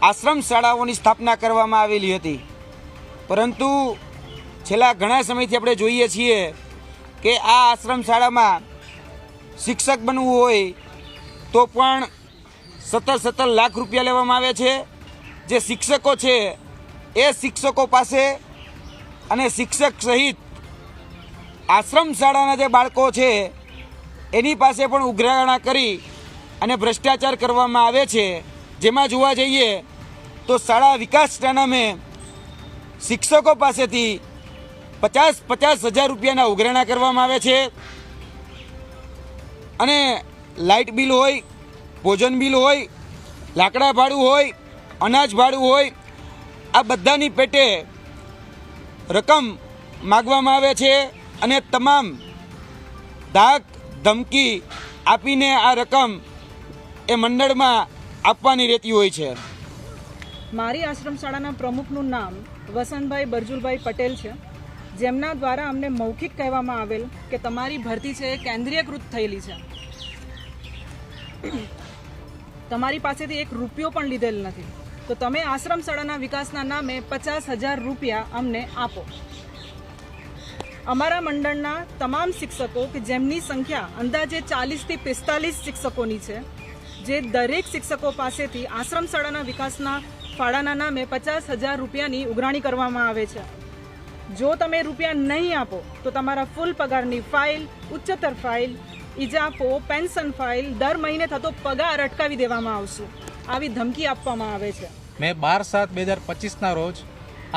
આશ્રમ શાળાઓની સ્થાપના કરવામાં આવેલી હતી, પરંતુ છેલ્લા ઘણા સમયથી આપણે જોઈએ છીએ કે આ આશ્રમ શાળામાં શિક્ષક બનવું હોય તો પણ 17 લાખ રૂપિયા લેવામાં આવે છે। જે શિક્ષકો છે એ શિક્ષકો પાસે અને શિક્ષક સહિત આશ્રમ શાળાના જે બાળકો છે એની પાસે પણ ઉઘરાણા કરી અને ભ્રષ્ટાચાર કરવામાં આવે છે। જેમાં જોવા જઈએ તો શાળા વિકાસના નામે શિક્ષકો પાસેથી 50 હજાર રૂપિયાના ઉઘરાણા કરવામાં આવે છે અને લાઇટ બિલ હોય, ભોજન બિલ હોય, લાકડા ભાડું હોય, અનાજ ભાડું હોય, આ બધાની પેટે રકમ માગવામાં આવે છે અને તમામ ધાક ધમકી આપીને આ રકમ એ મંડળમાં આપવાની રહેતી હોય છે। મારી આશ્રમ શાળાના પ્રમુખનું નામ વસંતભાઈ બરજુલભાઈ પટેલ છે, જેમના દ્વારા અમને મૌખિક કહેવામાં આવેલ કે તમારી ભરતી છે એ કેન્દ્રીયકૃત થયેલી છે, તમારી પાસેથી 1 રૂપિયો પણ લીધેલ નથી, તો તમે આશ્રમ શાળાના વિકાસના નામે 50,000 રૂપિયા અમને આપો। અમારા મંડળના તમામ શિક્ષકો કે જેમની સંખ્યા અંદાજે 40 થી 45 શિક્ષકોની છે, જે દરેક શિક્ષકો પાસેથી આશ્રમ શાળાના વિકાસના ફાળાના નામે 50,000 રૂપિયાની ઉઘરાણી કરવામાં આવે છે। જો તમે રૂપિયા નહીં આપો તો તમારા ફૂલ પગારની ફાઇલ, ઉચ્ચતર ફાઇલ, ઇજાફો, પેન્શન ફાઇલ, દર મહિને થતો પગાર અટકાવી દેવામાં આવશે, આવી ધમકી આપવામાં આવે છે। મેં 12/7/2025ના રોજ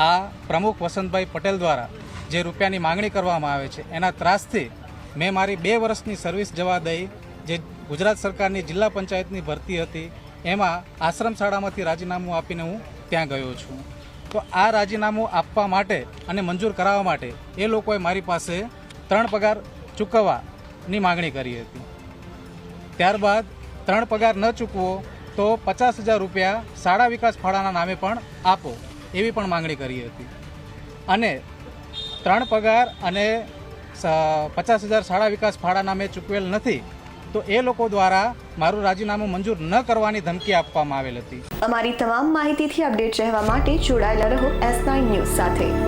આ પ્રમુખ વસંતભાઈ પટેલ દ્વારા જે રૂપિયાની માંગણી કરવામાં આવે છે એના ત્રાસથી મેં મારી 2 વર્ષની સર્વિસ જવા દઈ, જે ગુજરાત સરકારની જિલ્લા પંચાયતની ભરતી હતી એમાં આશ્રમ શાળામાંથી રાજીનામું આપીને હું ત્યાં ગયો છું। તો આ રાજીનામું આપવા માટે અને મંજૂર કરાવવા માટે એ લોકોએ મારી પાસે 3 પગાર ચૂકવવાની માંગણી કરી હતી। ત્યારબાદ 3 પગાર ન ચૂકવો તો 50,000 રૂપિયા શાળા વિકાસ ફાળાના નામે પણ આપો એવી પણ માંગણી કરી હતી અને 3 પગાર અને 50,000 શાળા વિકાસ ફાળા નામે ચૂકવેલ નથી, તો એ લોકો દ્વારા મારું રાજીનામું મંજૂર ન કરવાની ધમકી આપવામાં આવેલ હતી। અમારી તમામ માહિતીથી અપડેટ રહેવા માટે જોડાયેલા રહો S9 ન્યૂઝ સાથે।